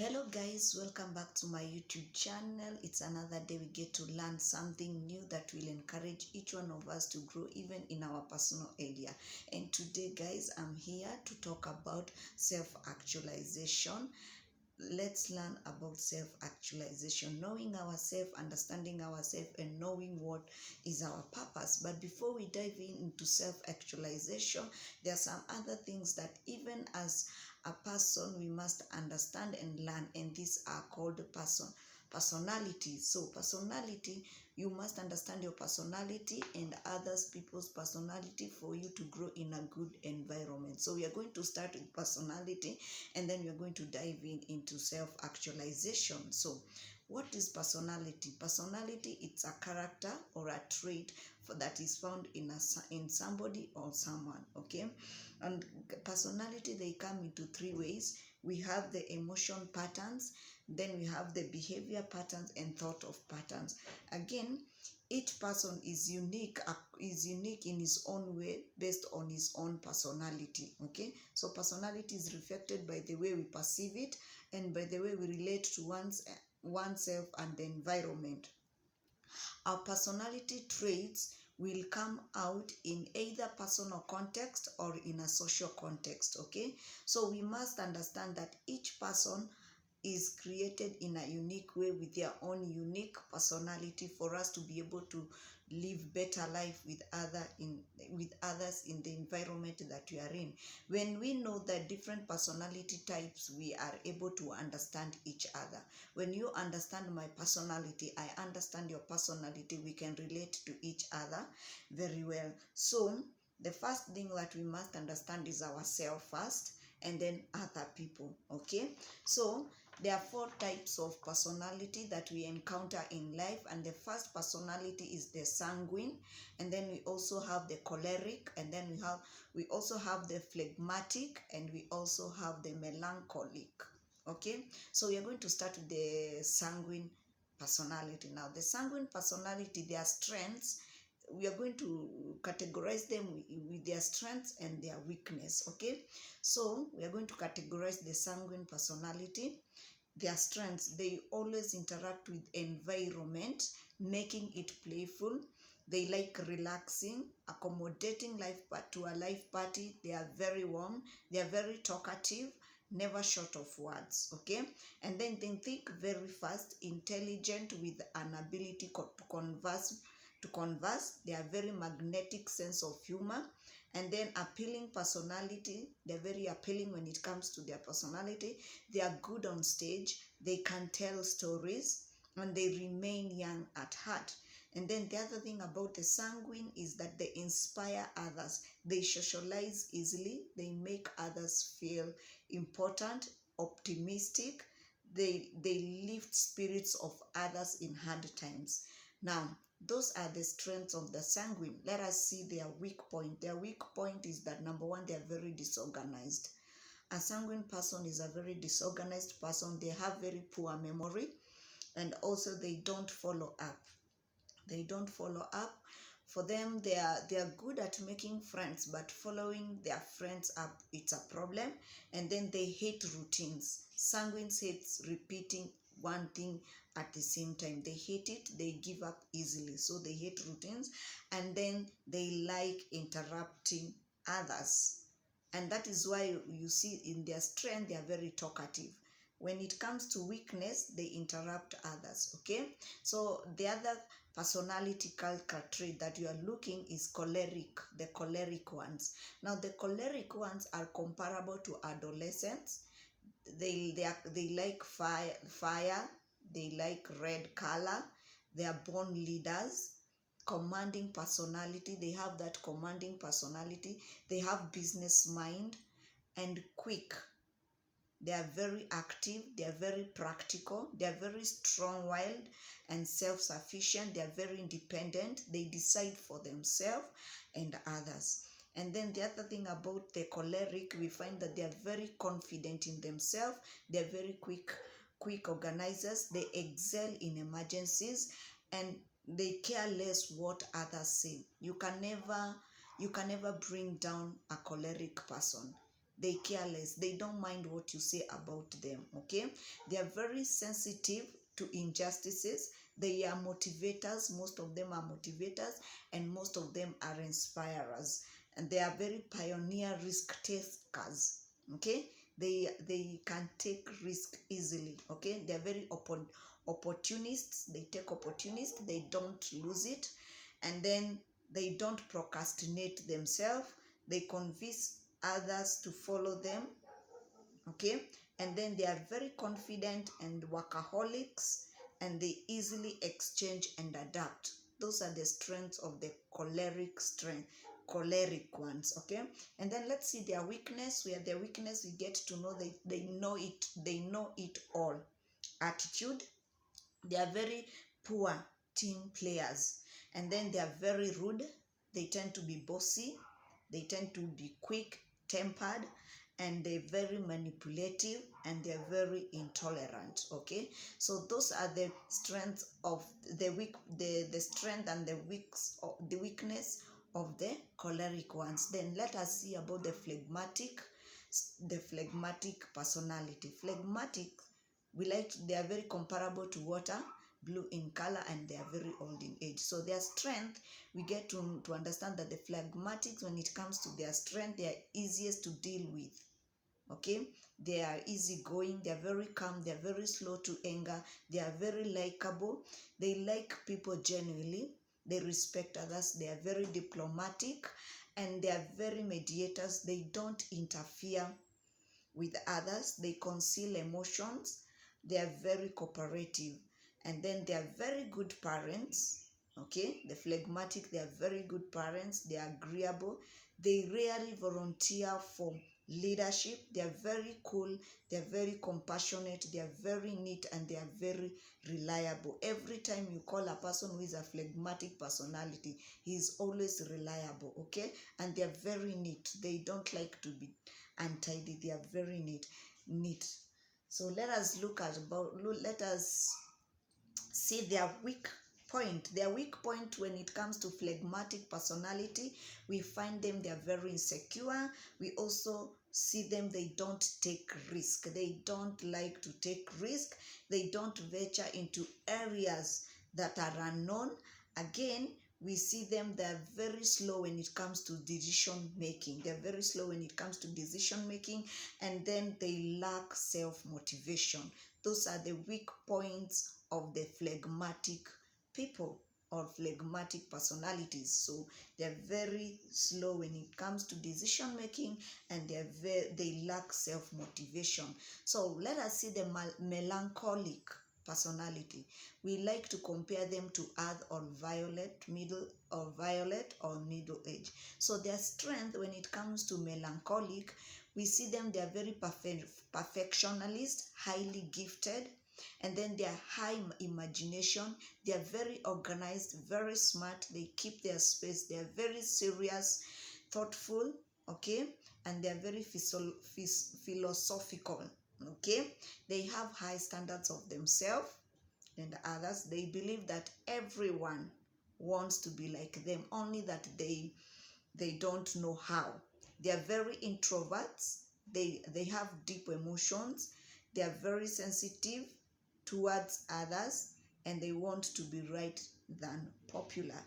Hello guys, welcome back to my YouTube channel. It's another day we get to learn something new that will encourage each one of us to grow even in our personal area. And today guys, I'm here to talk about self-actualization. Let's learn about self-actualization, knowing ourselves, understanding ourselves, and knowing what is our purpose. But before we dive into self-actualization, there are some other things that even as a person we must understand and learn, and these are called personality. So personality, you must understand your personality and others people's personality for you to grow in a good environment. So we are going to start with personality, and then we are going to dive into self-actualization. So what is personality? Personality, it's a character or a trait that is found in somebody or someone, okay? And personality, they come into three ways. We have the emotion patterns, then we have the behavior patterns and thought of patterns. Again, each person is unique in his own way based on his own personality, okay? So personality is reflected by the way we perceive it and by the way we relate to oneself and the environment. Our personality traits will come out in either personal context or in a social context, okay? So we must understand that each person is created in a unique way with their own unique personality for us to be able to live better life with others in the environment that we are in. When we know the different personality types, we are able to understand each other. When you understand my personality, I understand your personality, we can relate to each other very well. So the first thing that we must understand is ourselves first, and then other people, okay? So there are four types of personality that we encounter in life, and the first personality is the sanguine, and then we also have the choleric, and then we also have the phlegmatic, and we also have the melancholic, okay? So we are going to start with the sanguine personality. Now the sanguine personality, their strengths, we are going to categorize them with their strengths and their weakness, okay? So we are going to categorize the sanguine personality. Their strengths, they always interact with environment, making it playful. They like relaxing, accommodating life to a life party. They are very warm, they are very talkative, never short of words, okay? And then they think very fast, intelligent, with an ability to converse. They are very magnetic sense of humor. And then appealing personality, they're very appealing when it comes to their personality. They are good on stage, they can tell stories, and they remain young at heart. And then the other thing about the sanguine is that they inspire others. They socialize easily, they make others feel important, optimistic. They lift spirits of others in hard times. Now those are the strengths of the sanguine. Let us see their weak point. Their weak point is that number one, they are very disorganized. A sanguine person is a very disorganized person. They have very poor memory, and also they don't follow up. They don't follow up. For them, they are good at making friends, but following their friends up, it's a problem. And then they hate routines. Sanguines hate repeating one thing at the same time. They hate it, they give up easily. So they hate routines, and then they like interrupting others. And that is why you see in their strength, they are very talkative. When it comes to weakness, they interrupt others, okay? So the other personality culture trait that you are looking is choleric, the choleric ones. Now the choleric ones are comparable to adolescents. They like fire, they like red color, they are born leaders, commanding personality. They have that commanding personality. They have business mind and quick. They are very active, they are very practical, they are very strong-willed and self-sufficient. They are very independent, they decide for themselves and others. And then the other thing about the choleric, we find that they are very confident in themselves, they are very quick organizers, they excel in emergencies, and they care less what others say. You can never bring down a choleric person. They care less. They don't mind what you say about them. Okay, they are very sensitive to injustices. They are motivators. Most of them are motivators, and most of them are inspirers. And they are very pioneer risk takers. Okay, they can take risk easily. Okay, they are very opportunists. They take opportunists. They don't lose it, and then they don't procrastinate themselves. They convince others to follow them. Okay, and then they are very confident and workaholics, and they easily exchange and adapt. Those are the strengths of the choleric ones. Okay, and then let's see their weakness. Where their weakness, we get to know they know it all. Attitude, they are very poor team players, and then they are very rude. They tend to be bossy. They tend to be quick tempered, and they're very manipulative, and they're very intolerant. Okay, so those are the strengths of the strength and the weakness of the choleric ones. Then let us see about the phlegmatic personality. Phlegmatic, they are very comparable to water, blue in color, and they are very old in age. So their strength, we get to understand that the phlegmatics, when it comes to their strength, they are easiest to deal with. Okay, they are easygoing, they are very calm, they are very slow to anger, they are very likable, they like people genuinely, they respect others, they are very diplomatic, and they are very mediators. They don't interfere with others, they conceal emotions, they are very cooperative, and then they are very good parents. Okay, the phlegmatic, they are very good parents, they are agreeable, they rarely volunteer for leadership, they are very cool, they are very compassionate, they are very neat, and they are very reliable. Every time you call a person who is a phlegmatic personality, he is always reliable. Okay, and they are very neat. They don't like to be untidy. They are very neat. So let us let us see their weak point. Their weak point, when it comes to phlegmatic personality, we find them, they are very insecure. We also see them, they don't take risk. They don't like to take risk. They don't venture into areas that are unknown. Again, we see them, they're very slow when it comes to decision making. They're very slow when it comes to decision making, and then they lack self-motivation. Those are the weak points of the phlegmatic people or phlegmatic personalities. So they're very slow when it comes to decision making, and they lack self-motivation. So let us see the melancholic personality. We like to compare them to earth or violet or middle age. So their strength, when it comes to melancholic, we see them, they are very perfectionist, highly gifted, and then they are high imagination. They are very organized, very smart. They keep their space. They are very serious, thoughtful. Okay, and they are very philosophical. Okay, they have high standards of themselves and others. They believe that everyone wants to be like them, only that they don't know how. They are very introverts. They have deep emotions. They are very sensitive towards others, and they want to be right than popular.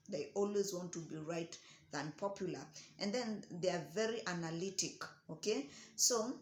They always want to be right than popular. And then they are very analytic. Okay, so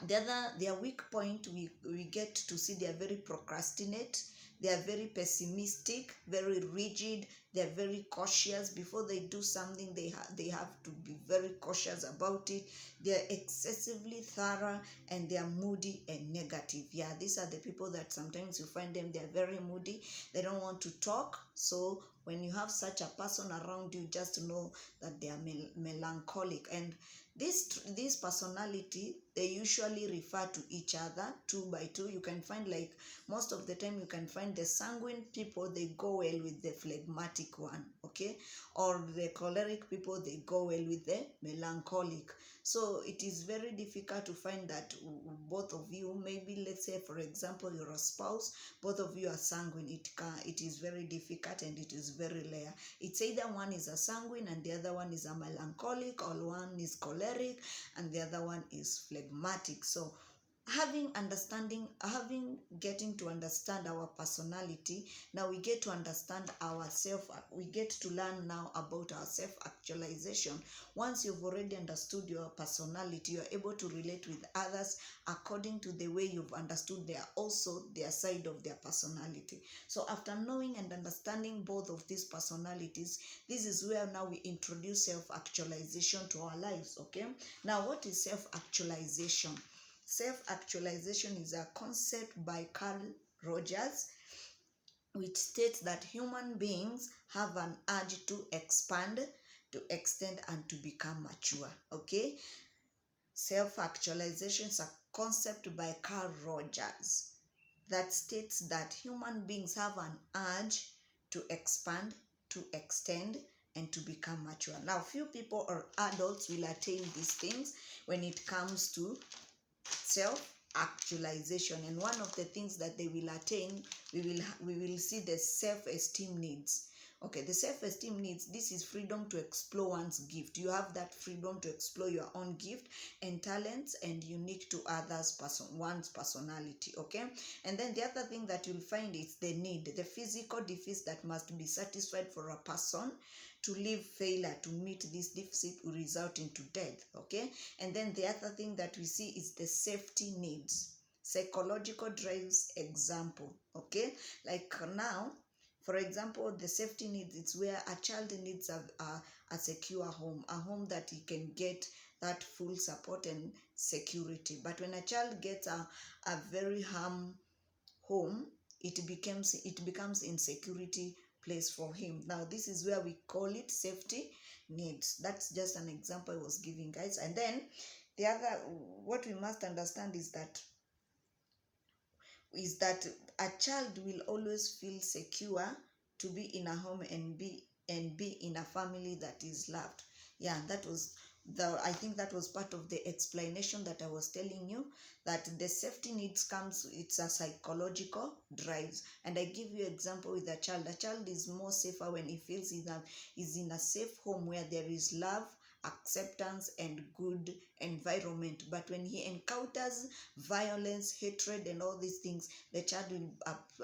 their weak point, we get to see they are very procrastinate. They are very pessimistic, very rigid. They are very cautious. Before they do something, they have to be very cautious about it. They are excessively thorough, and they are moody and negative. Yeah, these are the people that sometimes you find them, they are very moody. They don't want to talk. So when you have such a person around you, just know that they are melancholic. And this personality, they usually refer to each other two by two. You can find, like, most of the time you can find the sanguine people, they go well with the phlegmatic one, okay, or the choleric people, they go well with the melancholic. So it is very difficult to find that both of you, maybe let's say for example you're a spouse, both of you are sanguine. It is very difficult and it is very rare. It's either one is a sanguine and the other one is a melancholic, or one is choleric and the other one is phlegmatic. So getting to understand our personality, now we get to understand ourselves. We get to learn now about our self-actualization. Once you've already understood your personality, you're able to relate with others according to the way you've understood their side of their personality. So after knowing and understanding both of these personalities, this is where now we introduce self-actualization to our lives. Okay, now what is self-actualization? Self-actualization is a concept by Carl Rogers, which states that human beings have an urge to expand, to extend, and to become mature. Okay, self-actualization is a concept by Carl Rogers that states that human beings have an urge to expand, to extend, and to become mature. Now, few people or adults will attain these things when it comes to self-actualization, and one of the things that they will attain, we will see the self-esteem needs. Okay, the self-esteem needs, this is freedom to explore one's gift. You have that freedom to explore your own gift and talents and unique to one's personality. Okay, and then the other thing that you'll find is the need, the physical deficit that must be satisfied for a person to live. Failure to meet this deficit will result into death. Okay, and then the other thing that we see is the safety needs, psychological drives. Example, okay, like now, for example, the safety needs, it's where a child needs a secure home, a home that he can get that full support and security. But when a child gets a very harm home, it becomes insecurity place for him. Now this is where we call it safety needs. That's just an example I was giving, guys. And then the other, what we must understand is that a child will always feel secure to be in a home and be in a family that is loved. Yeah, I think that was part of the explanation that I was telling you, that the safety needs it's a psychological drives. And I give you example with a child. A child is more safer when he feels is in a safe home where there is love, acceptance, and good environment. But when he encounters violence, hatred, and all these things, the child will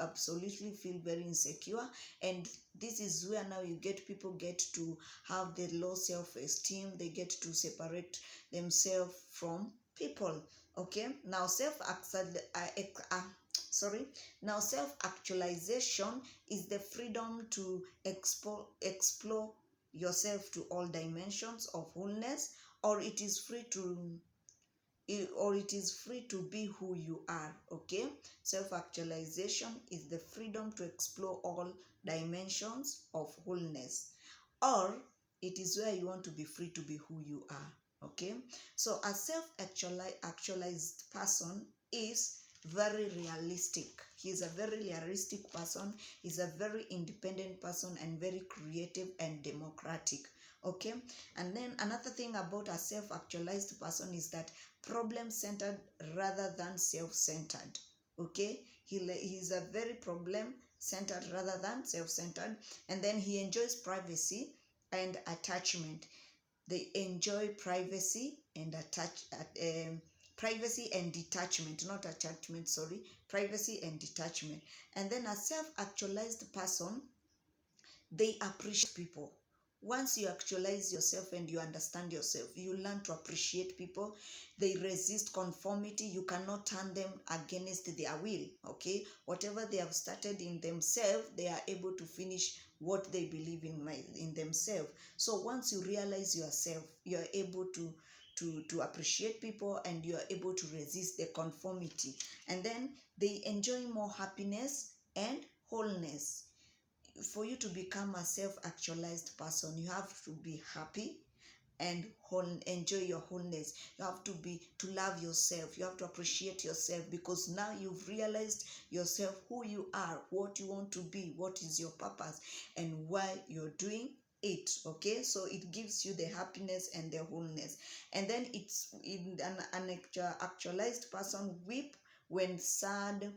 absolutely feel very insecure. And this is where now people get to have the low self-esteem. They get to separate themselves from people. Okay, now self-actualization is the freedom to explore yourself to all dimensions of wholeness, or it is free to be who you are. Okay, self-actualization is the freedom to explore all dimensions of wholeness, or it is where you want to be free to be who you are. Okay, so a self-actualized person is very realistic. He's a very realistic person. He's a very independent person and very creative and democratic. Okay, and then another thing about a self-actualized person is that problem-centered rather than self-centered. Okay, he's a very problem-centered rather than self-centered. And then he enjoys privacy and attachment. They enjoy privacy and privacy and detachment, not attachment, sorry, privacy and detachment. And then a self-actualized person, they appreciate people. Once you actualize yourself and you understand yourself, you learn to appreciate people. They resist conformity. You cannot turn them against their will. Okay, whatever they have started in themselves, they are able to finish what they believe in themselves. So once you realize yourself, you are able to appreciate people, and you are able to resist the conformity. And then they enjoy more happiness and wholeness. For you to become a self-actualized person, you have to be happy and enjoy your wholeness. You have to love yourself. You have to appreciate yourself, because now you've realized yourself, who you are, what you want to be, what is your purpose, and why you're doing it. Okay, so it gives you the happiness and the wholeness. And then it's in an actualized person when sad.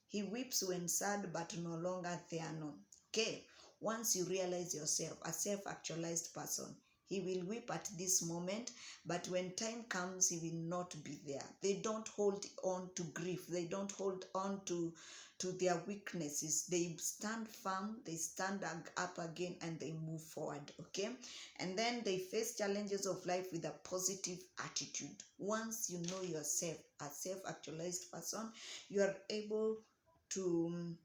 He weeps when sad, but no longer they are known. Okay, once you realize yourself a self-actualized person, he will weep at this moment, but when time comes, he will not be there. They don't hold on to grief. They don't hold on to their weaknesses. They stand firm, they stand up again, and they move forward. Okay, and then they face challenges of life with a positive attitude. Once you know yourself, a self-actualized person, you are able to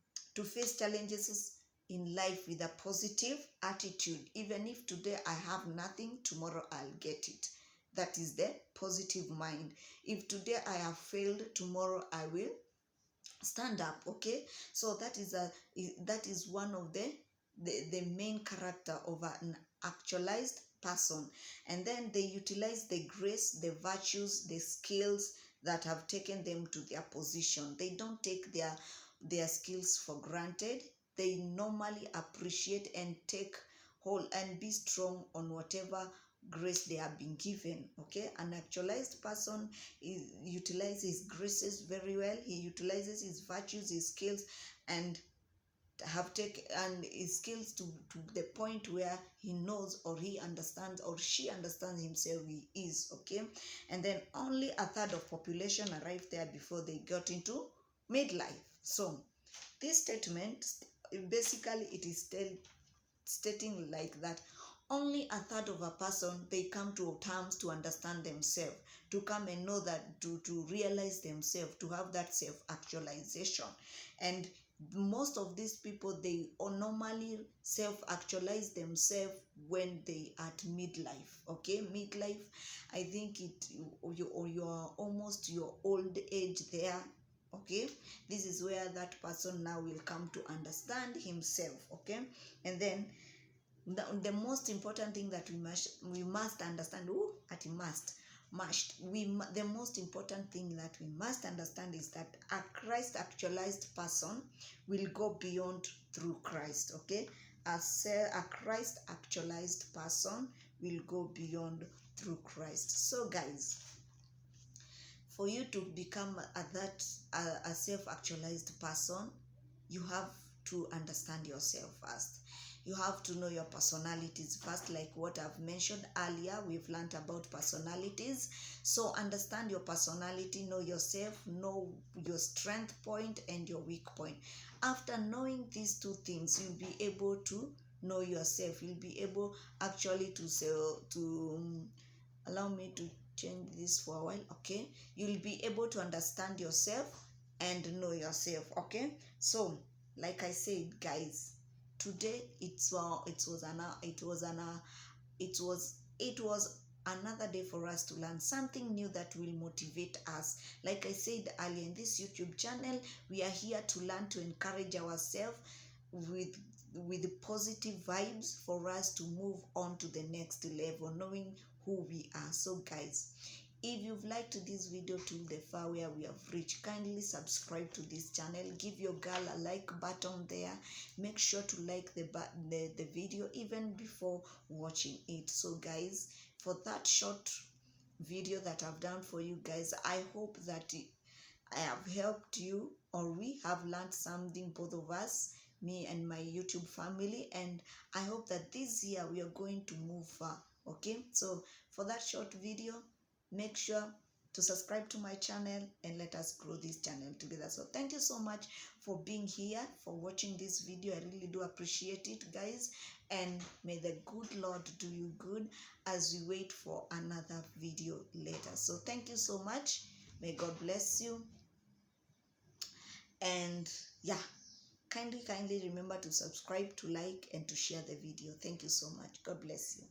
face challenges in life with a positive attitude. Even if today I have nothing, tomorrow I'll get it. That is the positive mind. If today I have failed, tomorrow I will stand up. Okay, so that is one of the main character of an actualized person. And then they utilize the grace, the virtues, the skills that have taken them to their position. They don't take their skills for granted. They normally appreciate and take hold and be strong on whatever grace they have been given. Okay, an actualized person utilizes his graces very well. He utilizes his virtues, his skills, and have taken and his skills to the point where he knows, or he understands, or she understands himself he is. Okay, and then only a third of population arrived there before they got into midlife. So this statement, basically, it is stating like that only a third of a person, they come to terms to understand themselves, to come and know that, to realize themselves, to have that self-actualization. And most of these people, they normally self-actualize themselves when they at midlife. Okay, midlife, I think you are almost your old age there. Okay, this is where that person now will come to understand himself. Okay, and then the most important thing that we must understand, the most important thing that we must understand is that a Christ actualized person will go beyond through Christ. Okay, a Christ actualized person will go beyond through Christ. So guys, for you to become a self-actualized person, you have to understand yourself first. You have to know your personalities first. Like what I've mentioned earlier, we've learned about personalities. So understand your personality, know yourself, know your strength point and your weak point. After knowing these two things, you'll be able to know yourself. You'll be able actually to allow me to change this for a while. Okay, you'll be able to understand yourself and know yourself. Okay, so like I said, guys, today it was another day for us to learn something new that will motivate us. Like I said earlier, in this YouTube channel, we are here to learn, to encourage ourselves with positive vibes for us to move on to the next level, knowing who we are. So guys, if you've liked this video to the far where we have reached, kindly subscribe to this channel. Give your girl a like button there. Make sure to like the video even before watching it. So guys, for that short video that I've done for you guys, I hope that I have helped you, or we have learned something, both of us, me and my YouTube family, and I hope that this year we are going to move far. Okay, so for that short video, make sure to subscribe to my channel and let us grow this channel together. So thank you so much for being here, for watching this video. I really do appreciate it, guys, and may the good Lord do you good as we wait for another video later. So thank you so much. May God bless you. And yeah, kindly remember to subscribe, to like, and to share the video. Thank you so much. God bless you.